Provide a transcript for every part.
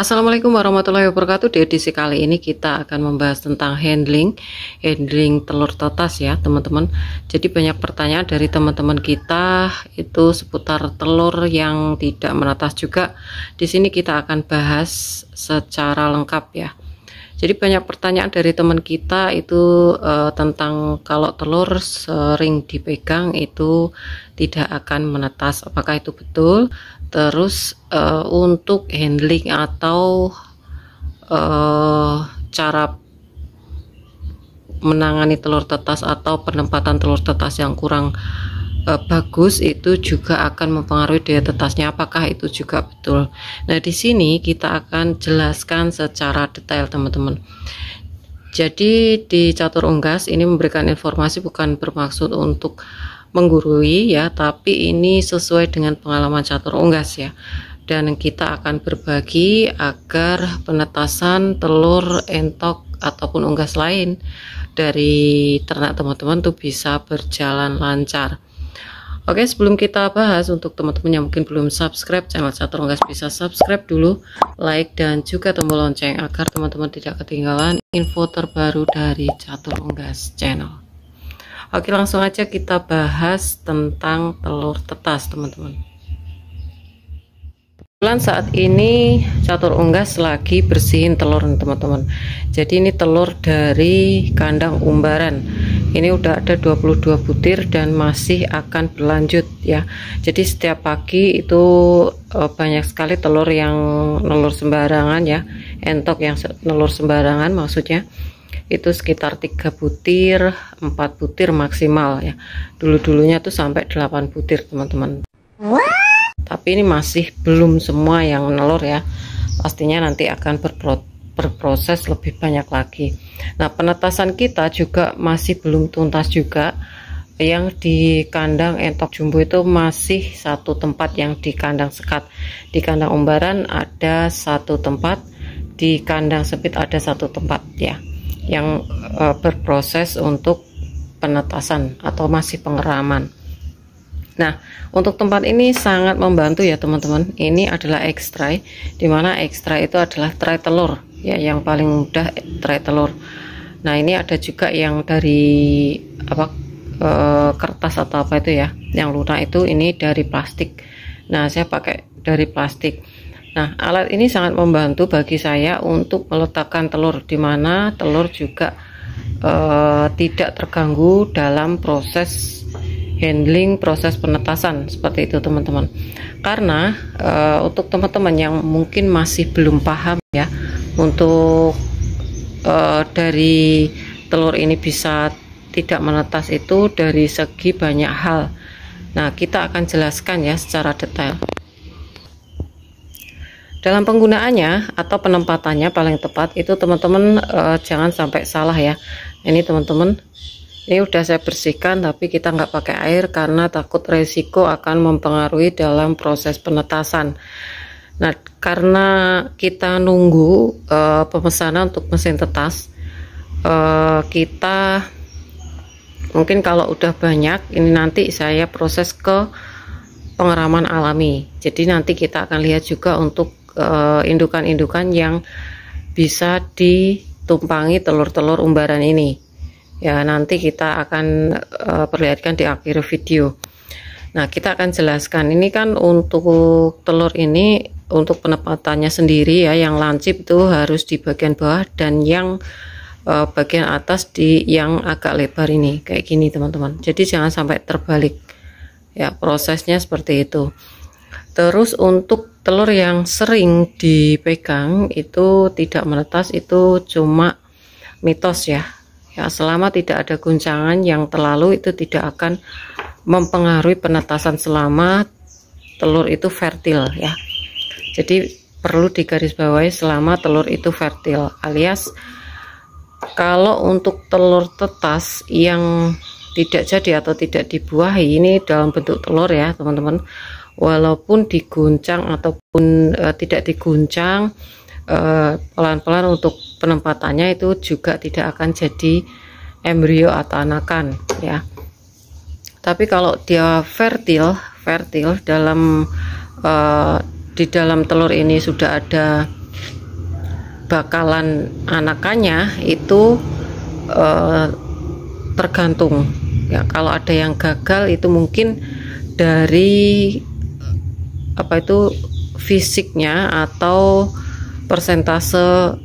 Assalamualaikum warahmatullahi wabarakatuh. Di edisi kali ini kita akan membahas tentang handling telur tetas ya teman-teman. Jadi banyak pertanyaan dari teman-teman kita itu seputar telur yang tidak menetas juga. Di sini kita akan bahas secara lengkap ya. Jadi banyak pertanyaan dari teman kita itu tentang kalau telur sering dipegang itu tidak akan menetas. Apakah itu betul? Terus untuk handling atau cara menangani telur tetas atau penempatan telur tetas yang kurang bagus itu juga akan mempengaruhi daya tetasnya. Apakah itu juga betul? Nah, di sini kita akan jelaskan secara detail teman-teman. Jadi di Catur Unggas ini memberikan informasi bukan bermaksud untuk menggurui ya, tapi ini sesuai dengan pengalaman Catur Unggas ya. Dan kita akan berbagi agar penetasan telur entok ataupun unggas lain dari ternak teman-teman tuh bisa berjalan lancar. Oke, sebelum kita bahas, untuk teman-teman yang mungkin belum subscribe channel Catur Unggas, bisa subscribe dulu, like dan juga tombol lonceng agar teman-teman tidak ketinggalan info terbaru dari Catur Unggas channel. Oke, langsung aja kita bahas tentang telur tetas teman-teman. Saat ini Catur Unggas lagi bersihin telur teman-teman. Jadi ini telur dari kandang umbaran. Ini udah ada 22 butir dan masih akan berlanjut ya. Jadi setiap pagi itu banyak sekali telur yang nelur sembarangan ya. Entok yang nelur sembarangan maksudnya. Itu sekitar 3 butir, 4 butir maksimal ya. Dulu-dulunya tuh sampai 8 butir teman-teman. Tapi ini masih belum semua yang nelur ya. Pastinya nanti akan berproses lebih banyak lagi. Nah, penetasan kita juga masih belum tuntas juga. Yang di kandang entok jumbo itu masih satu tempat yang di kandang sekat. Di kandang umbaran ada satu tempat, di kandang sempit ada satu tempat ya, yang berproses untuk penetasan atau masih pengeraman. Nah, untuk tempat ini sangat membantu ya teman-teman. Ini adalah ekstrai, dimana ekstrai itu adalah tray telur ya, yang paling mudah tray telur. Nah, ini ada juga yang dari kertas atau apa itu ya, yang lunak itu ini dari plastik. Nah, saya pakai dari plastik. Nah, alat ini sangat membantu bagi saya untuk meletakkan telur, dimana telur juga tidak terganggu dalam proses handling, proses penetasan seperti itu teman-teman. Karena untuk teman-teman yang mungkin masih belum paham ya, untuk dari telur ini bisa tidak menetas itu dari segi banyak hal. Nah, kita akan jelaskan ya secara detail. Dalam penggunaannya atau penempatannya paling tepat itu teman-teman jangan sampai salah ya. Ini teman-teman, ini udah saya bersihkan tapi kita nggak pakai air karena takut resiko akan mempengaruhi dalam proses penetasan. Nah, karena kita nunggu pemesanan untuk mesin tetas, kita mungkin kalau udah banyak ini nanti saya proses ke pengeraman alami. Jadi nanti kita akan lihat juga untuk indukan-indukan yang bisa ditumpangi telur-telur umbaran ini ya, nanti kita akan perlihatkan di akhir video. Nah, kita akan jelaskan ini kan untuk telur ini, untuk penempatannya sendiri ya, yang lancip itu harus di bagian bawah dan yang bagian atas di yang agak lebar ini kayak gini teman-teman. Jadi jangan sampai terbalik ya, prosesnya seperti itu. Terus untuk telur yang sering dipegang itu tidak menetas itu cuma mitos ya. Ya, selama tidak ada guncangan yang terlalu itu tidak akan mempengaruhi penetasan selama telur itu fertil ya. Jadi perlu digarisbawahi selama telur itu fertil, alias kalau untuk telur tetas yang tidak jadi atau tidak dibuahi, ini dalam bentuk telur ya teman-teman, walaupun diguncang ataupun tidak diguncang, pelan-pelan untuk penempatannya itu juga tidak akan jadi embrio atau anakan ya. Tapi kalau dia fertil dalam di dalam telur ini sudah ada bakalan anakannya itu tergantung ya. Kalau ada yang gagal itu mungkin dari fisiknya atau persentase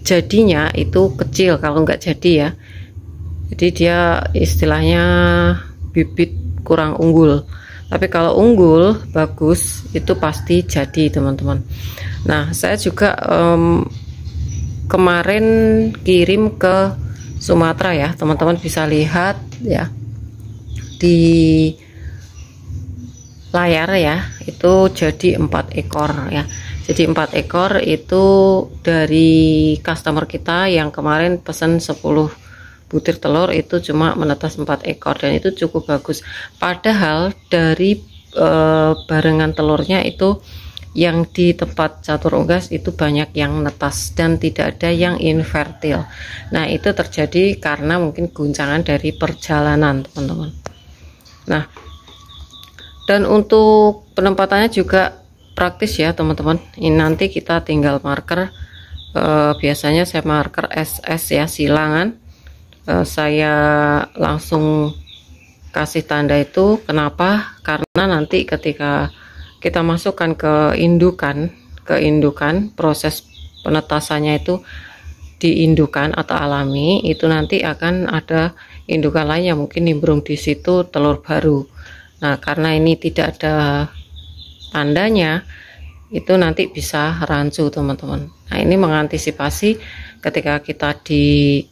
jadinya itu kecil kalau nggak jadi ya. Jadi dia istilahnya bibit kurang unggul. Tapi kalau unggul bagus itu pasti jadi teman-teman. Nah saya juga kemarin kirim ke Sumatera ya, teman-teman bisa lihat ya di layar ya, itu jadi 4 ekor ya. Jadi 4 ekor itu dari customer kita yang kemarin pesan 10 butir telur, itu cuma menetas 4 ekor dan itu cukup bagus. Padahal dari barengan telurnya itu yang di tempat catur unggas itu banyak yang netas dan tidak ada yang infertil. Nah itu terjadi karena mungkin guncangan dari perjalanan teman-teman. Nah dan untuk penempatannya juga praktis ya teman-teman. Ini nanti kita tinggal marker, biasanya saya marker SS ya, silangan. Saya langsung kasih tanda itu. Kenapa? Karena nanti ketika kita masukkan ke indukan, proses penetasannya itu di indukan atau alami, itu nanti akan ada indukan lain yang mungkin nimbrung di situ telur baru. Nah karena ini tidak ada tandanya, itu nanti bisa rancu teman-teman. Nah ini mengantisipasi ketika kita di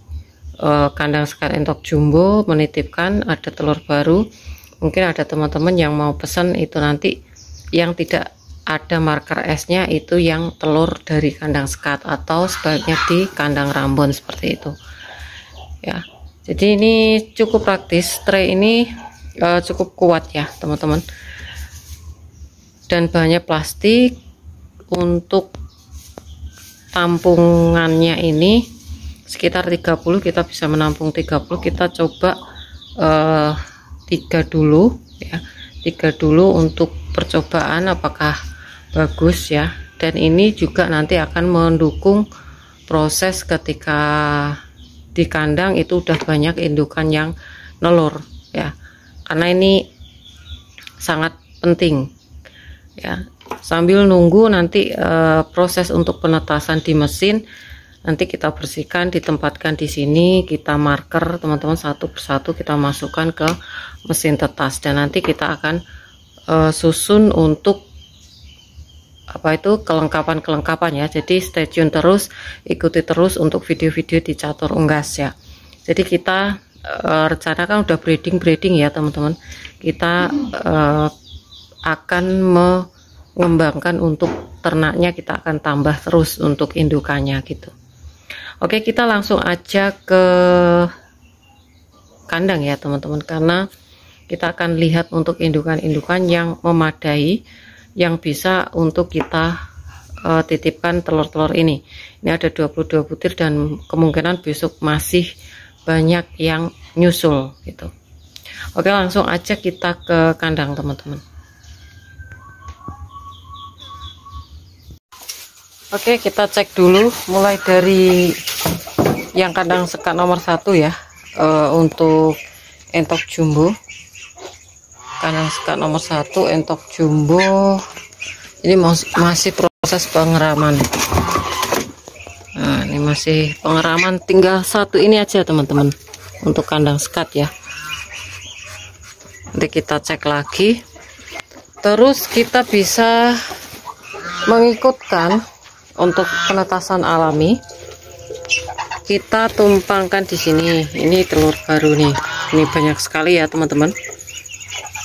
kandang sekat entok jumbo menitipkan ada telur baru, mungkin ada teman-teman yang mau pesan itu nanti yang tidak ada marker S-nya itu yang telur dari kandang sekat, atau sebaiknya di kandang rambon seperti itu ya. Jadi ini cukup praktis, tray ini cukup kuat ya teman-teman, dan bahannya plastik. Untuk tampungannya ini sekitar 30, kita bisa menampung 30. Kita coba 3 dulu ya, 3 dulu untuk percobaan apakah bagus ya. Dan ini juga nanti akan mendukung proses ketika di kandang itu udah banyak indukan yang nelur ya, karena ini sangat penting ya. Sambil nunggu nanti proses untuk penetasan di mesin, nanti kita bersihkan, ditempatkan di sini, kita marker teman-teman satu persatu, kita masukkan ke mesin tetas, dan nanti kita akan susun untuk kelengkapan ya. Jadi stay tune terus, ikuti terus untuk video-video di catur unggas ya. Jadi kita rencanakan udah breeding ya teman-teman, kita akan mengembangkan untuk ternaknya, kita akan tambah terus untuk indukannya gitu. Oke, kita langsung aja ke kandang ya teman-teman, karena kita akan lihat untuk indukan-indukan yang memadai yang bisa untuk kita titipkan telur-telur ini. Ini ada 22 butir dan kemungkinan besok masih banyak yang nyusul gitu. Oke, langsung aja kita ke kandang teman-teman. Oke, kita cek dulu mulai dari yang kandang sekat nomor 1 ya. Untuk entok jumbo, kandang sekat nomor 1 entok jumbo ini masih proses pengeraman. Nah ini masih pengeraman, tinggal 1 ini aja teman-teman untuk kandang sekat ya. Nanti kita cek lagi, terus kita bisa mengikutkan untuk penetasan alami. Kita tumpangkan di sini. Ini telur baru nih, ini banyak sekali ya teman-teman.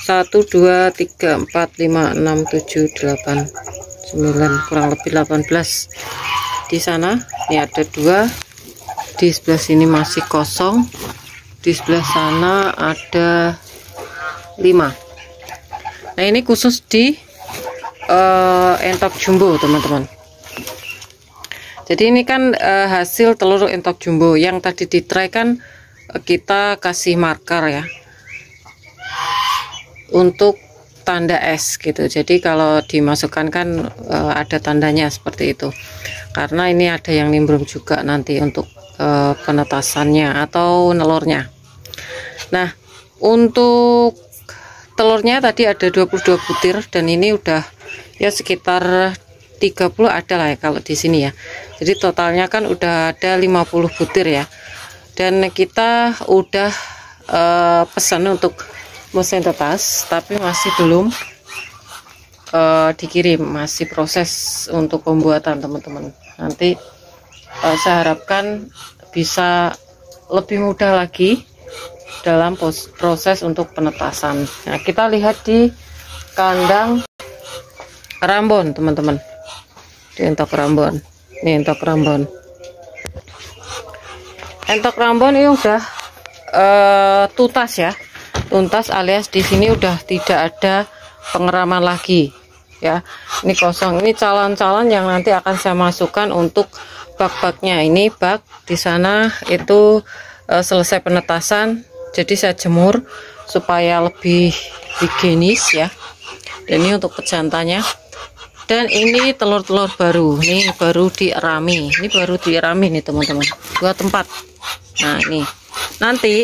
1 2 3 4 5 6 7 8 9, kurang lebih 18 di sana. Ini ada 2 di sebelah sini, masih kosong. Di sebelah sana ada 5. Nah ini khusus di entok jumbo teman-teman. Jadi ini kan hasil telur entok jumbo. Yang tadi di tray kan kita kasih marker ya untuk tanda S gitu. Jadi kalau dimasukkan kan ada tandanya seperti itu. karena ini ada yang nimbrung juga nanti untuk penetasannya atau nelurnya. Nah, untuk telurnya tadi ada 22 butir dan ini udah ya sekitar 30 ada lah ya kalau di sini ya. Jadi totalnya kan udah ada 50 butir ya. Dan kita udah pesan untuk mesin tetas, tapi masih belum dikirim, masih proses untuk pembuatan teman-teman. Nanti saya harapkan bisa lebih mudah lagi dalam proses untuk penetasan. Nah, kita lihat di kandang Rambon teman-teman, di entok Rambon. Ini entok Rambon. Entok Rambon ini udah tuntas ya, tuntas alias di sini udah tidak ada pengeraman lagi ya. Ini kosong, ini calon-calon yang nanti akan saya masukkan untuk bak-baknya. Ini bak di sana itu selesai penetasan, jadi saya jemur supaya lebih higienis ya. Dan ini untuk pejantannya. Dan ini telur-telur baru, ini baru dierami, ini baru dierami nih teman-teman, 2 tempat. Nah ini nanti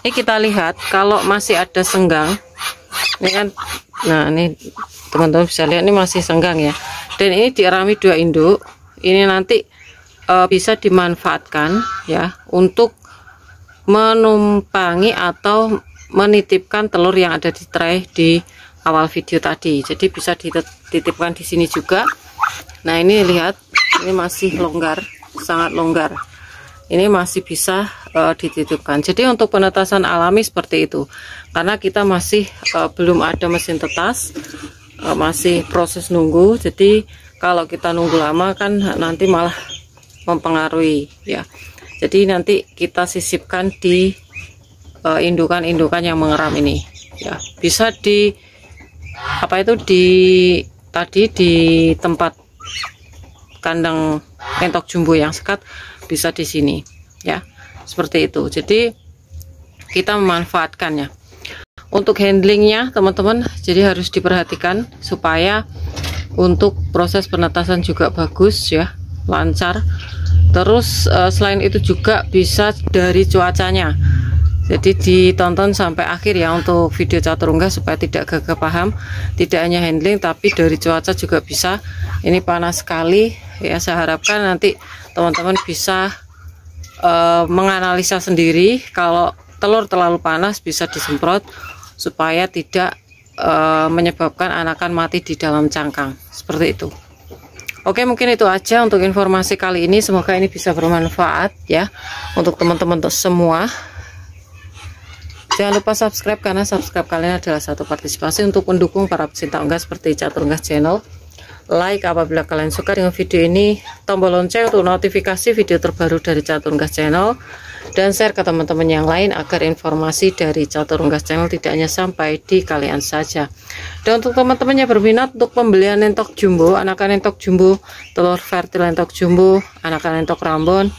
ini kita lihat kalau masih ada senggang, ini kan, nah ini teman-teman bisa lihat ini masih senggang ya. Dan ini dierami 2 induk, ini nanti bisa dimanfaatkan ya untuk menumpangi atau menitipkan telur yang ada di tray di awal video tadi. Jadi bisa dititipkan di sini juga. Nah ini lihat, ini masih longgar, sangat longgar. Ini masih bisa dititipkan. Jadi untuk penetasan alami seperti itu, karena kita masih belum ada mesin tetas, masih proses nunggu. Jadi kalau kita nunggu lama kan nanti malah mempengaruhi ya. Jadi nanti kita sisipkan di indukan-indukan yang mengeram ini ya. Bisa di apa itu tadi di tempat kandang entok jumbo yang sekat, bisa di sini ya, seperti itu. Jadi kita memanfaatkannya untuk handlingnya teman-teman, jadi harus diperhatikan supaya untuk proses penetasan juga bagus ya, lancar. Terus selain itu juga bisa dari cuacanya. Jadi ditonton sampai akhir ya untuk video catur unggas supaya tidak gagal paham. Tidak hanya handling tapi dari cuaca juga bisa. Ini panas sekali ya, saya harapkan nanti teman-teman bisa menganalisa sendiri. Kalau telur terlalu panas bisa disemprot supaya tidak menyebabkan anakan mati di dalam cangkang, seperti itu. Oke, mungkin itu aja untuk informasi kali ini. Semoga ini bisa bermanfaat ya untuk teman-teman semua. Jangan lupa subscribe, karena subscribe kalian adalah satu partisipasi untuk mendukung para pecinta unggas seperti Catur Unggas Channel. Like apabila kalian suka dengan video ini, tombol lonceng untuk notifikasi video terbaru dari Catur Unggas Channel, dan share ke teman-teman yang lain agar informasi dari Catur Unggas Channel tidak hanya sampai di kalian saja. Dan untuk teman-teman yang berminat untuk pembelian entok jumbo, anakan entok jumbo, telur fertil entok jumbo, anakan entok Rambon,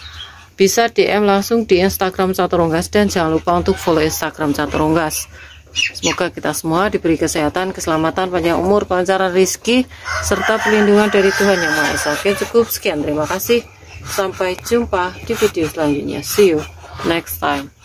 bisa DM langsung di Instagram Catur Unggas, dan jangan lupa untuk follow Instagram Catur Unggas. Semoga kita semua diberi kesehatan, keselamatan, panjang umur, kelancaran rezeki, serta perlindungan dari Tuhan Yang Maha Esa. Oke, cukup sekian. Terima kasih. Sampai jumpa di video selanjutnya. See you next time.